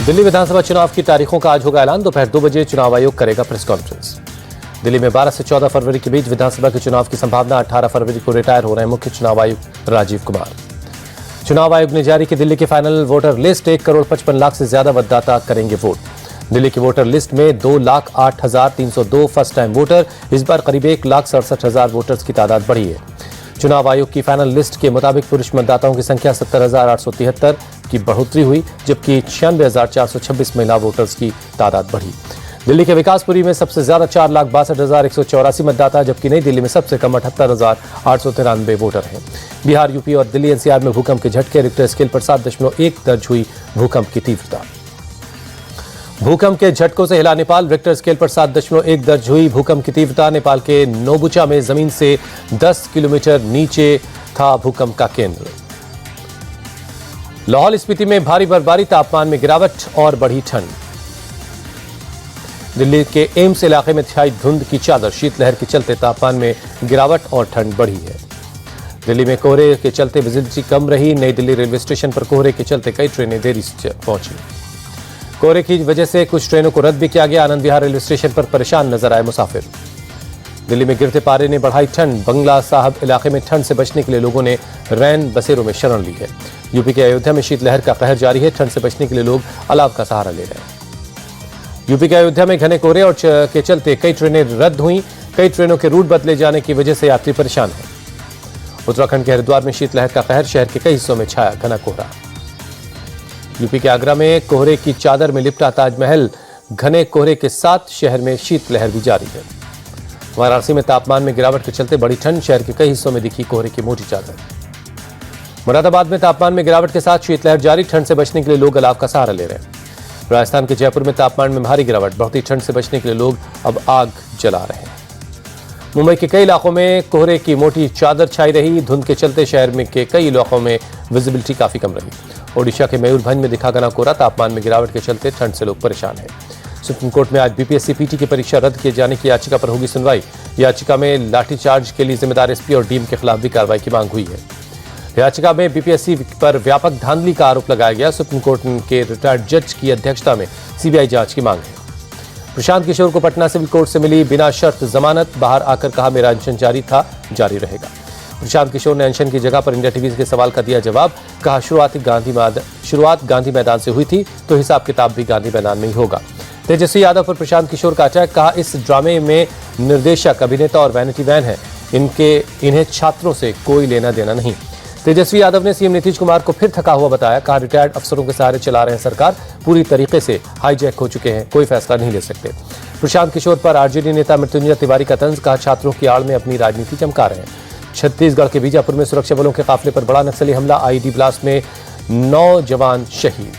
दिल्ली विधानसभा चुनाव की तारीखों का आज होगा ऐलान। दोपहर 2 बजे चुनाव आयोग करेगा प्रेस कॉन्फ्रेंस। दिल्ली में 12 से 14 फरवरी के बीच विधानसभा के चुनाव की संभावना। 18 फरवरी को रिटायर हो रहे हैं मुख्य चुनाव आयुक्त राजीव कुमार। चुनाव आयोग ने जारी की दिल्ली की फाइनल वोटर लिस्ट। 1,55,00,000 से ज्यादा मतदाता करेंगे वोट। दिल्ली की वोटर लिस्ट में 2,08,302 फर्स्ट टाइम वोटर। इस बार करीब 1,67,000 वोटर्स की तादाद बढ़ी है। चुनाव आयोग की फाइनल लिस्ट के मुताबिक पुरुष मतदाताओं की संख्या 70,873 की बढ़ोतरी हुई, जबकि 96,426 महिला वोटर्स की तादाद बढ़ी। दिल्ली के विकासपुरी में सबसे ज्यादा 4,62,184 मतदाता, जबकि नई दिल्ली में सबसे कम 78,893 वोटर हैं। बिहार, यूपी और दिल्ली एनसीआर में भूकंप के झटके। रिक्टर स्केल पर 7.1 दर्ज हुई भूकंप की तीव्रता। भूकंप के झटकों से हिला नेपाल। रिक्टर स्केल पर 7.1 दर्ज हुई भूकंप की तीव्रता। नेपाल के नोबुचा में जमीन से 10 किलोमीटर नीचे था भूकंप का केंद्र। लाहौल स्पीति में भारी बर्फबारी, तापमान में गिरावट और बढ़ी ठंड। दिल्ली के एम्स इलाके में छाई धुंध की चादर। शीतलहर के चलते तापमान में गिरावट और ठंड बढ़ी है। दिल्ली में कोहरे के चलते विजिबिलिटी कम रही। नई दिल्ली रेलवे स्टेशन पर कोहरे के चलते कई ट्रेनें देरी से पहुंची। कोहरे की वजह से कुछ ट्रेनों को रद्द भी किया गया। आनंद विहार रेलवे स्टेशन पर परेशान नजर आए मुसाफिर। दिल्ली में गिरते पारे ने बढ़ाई ठंड। बंगला साहब इलाके में ठंड से बचने के लिए लोगों ने रैन बसेरों में शरण ली है। यूपी के अयोध्या में शीतलहर का कहर जारी है। ठंड से बचने के लिए लोग अलाव का सहारा ले रहे हैं। यूपी के अयोध्या में घने कोहरे और के चलते कई ट्रेनें रद्द हुई। कई ट्रेनों के रूट बदले जाने की वजह से यात्री परेशान हैं। उत्तराखंड के हरिद्वार में शीतलहर का कहर। शहर के कई हिस्सों में छाया घना कोहरा। यूपी के आगरा में कोहरे की चादर में लिपटा ताजमहल। घने कोहरे के साथ शहर में शीतलहर भी जारी है। वाराणसी में तापमान में गिरावट के चलते बड़ी ठंड। शहर के कई हिस्सों में दिखी कोहरे की मोटी चादर। मुरादाबाद में तापमान में गिरावट के साथ शीतलहर जारी। ठंड से बचने के लिए लोग अलाव का सहारा ले रहे हैं। राजस्थान के जयपुर में तापमान में भारी गिरावट। बढ़ती ठंड से बचने के लिए लोग अब आग जला रहे हैं। मुंबई के कई इलाकों में कोहरे की मोटी चादर छाई रही। धुंध के चलते शहर में के कई इलाकों में विजिबिलिटी काफी कम रही। ओडिशा के मयूरभंज में दिखा घना कोहरा। तापमान में गिरावट के चलते ठंड से लोग परेशान हैं। सुप्रीम कोर्ट में आज बीपीएससी पीटी की परीक्षा रद्द किए जाने की याचिका पर होगी सुनवाई। याचिका में लाठीचार्ज के लिए जिम्मेदार एसपी और डीएम के खिलाफ भी कार्रवाई की मांग हुई है। याचिका में बीपीएससी पर व्यापक धांधली का आरोप लगाया गया। सुप्रीम कोर्ट के रिटायर्ड जज की अध्यक्षता में सीबीआई जांच की मांग है। प्रशांत किशोर को पटना सिविल कोर्ट से मिली बिना शर्त जमानत। बाहर आकर कहा मेरा अनशन जारी था, जारी रहेगा। प्रशांत किशोर ने अनशन की जगह पर इंडिया टीवी के सवाल का दिया जवाब। कहा शुरुआत गांधी मैदान से हुई थी तो हिसाब किताब भी गांधी मैदान में ही होगा। तेजस्वी यादव पर प्रशांत किशोर का अटैक। कहा इस ड्रामे में निर्देशक, अभिनेता और वैनिटी वैन है। इन्हें छात्रों से कोई लेना देना नहीं। तेजस्वी यादव ने सीएम नीतीश कुमार को फिर थका हुआ बताया। कहा रिटायर्ड अफसरों के सहारे चला रहे हैं सरकार। पूरी तरीके से हाईजैक हो चुके हैं, कोई फैसला नहीं ले सकते। प्रशांत किशोर पर आरजेडी नेता मृत्युंजय तिवारी का तंज। कहा छात्रों की आड़ में अपनी राजनीति चमका रहे हैं। छत्तीसगढ़ के बीजापुर में सुरक्षा बलों के काफिले पर बड़ा नक्सली हमला। आईईडी ब्लास्ट में 9 जवान शहीद।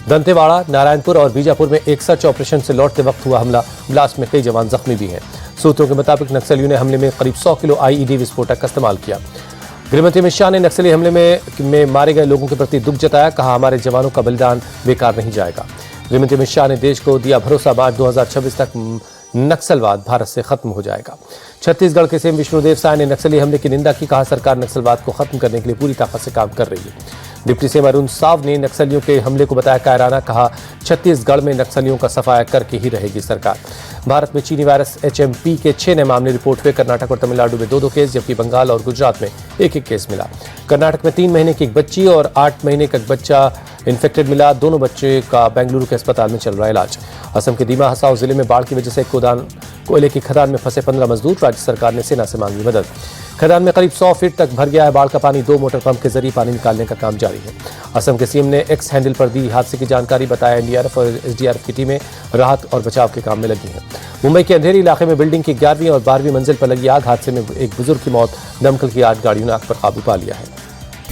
दंतेवाड़ा, नारायणपुर और बीजापुर में एक सर्च ऑपरेशन से लौटते वक्त हुआ हमला। ब्लास्ट में कई जवान जख्मी भी हैं। सूत्रों के मुताबिक नक्सलियों ने हमले में करीब 100 किलो आईईडी विस्फोटक का इस्तेमाल किया। गृहमंत्री अमित शाह ने नक्सली हमले में मारे गए लोगों के प्रति दुख जताया। कहा हमारे जवानों का बलिदान बेकार नहीं जाएगा। गृहमंत्री अमित शाह ने देश को दिया भरोसा, मार्च 2026 तक नक्सलवाद भारत से खत्म हो जाएगा। छत्तीसगढ़ के सीएम विष्णुदेव साय ने नक्सली हमले की निंदा की। कहा सरकार नक्सलवाद को खत्म करने के लिए पूरी ताकत से काम कर रही है। डिप्टी सीएम अरुण साव ने नक्सलियों के हमले को बताया कायराना। कहा छत्तीसगढ़ में नक्सलियों का सफाया करके ही रहेगी सरकार। भारत में चीनी वायरस एचएमपी के 6 नए मामले रिपोर्ट हुए। कर्नाटक और तमिलनाडु में 2-2 केस, जबकि बंगाल और गुजरात में 1-1 केस मिला। कर्नाटक में 3 महीने की एक बच्ची और 8 महीने का एक बच्चा इन्फेक्टेड मिला। दोनों बच्चे का बेंगलुरु के अस्पताल में चल रहा है इलाज। असम के दीमा हसाओ जिले में बाढ़ की वजह से कोयले की खदान में फंसे 15 मजदूर। राज्य सरकार ने सेना से मांगी मदद। खदान में करीब 100 फीट तक भर गया है बाढ़ का पानी। 2 मोटर पंप के जरिए पानी निकालने का काम जारी है। असम के सीएम ने एक्स हैंडल पर दी हादसे की जानकारी। बताया एनडीआरएफ और एसडीआरएफ की टीमें राहत और बचाव के काम में लगी हैं। मुंबई के अंधेरी इलाके में बिल्डिंग की 11वीं और 12वीं मंजिल पर लगी आग। हादसे में एक बुजुर्ग की मौत। दमकल की 8 गाड़ियों ने आग पर काबू पा लिया है।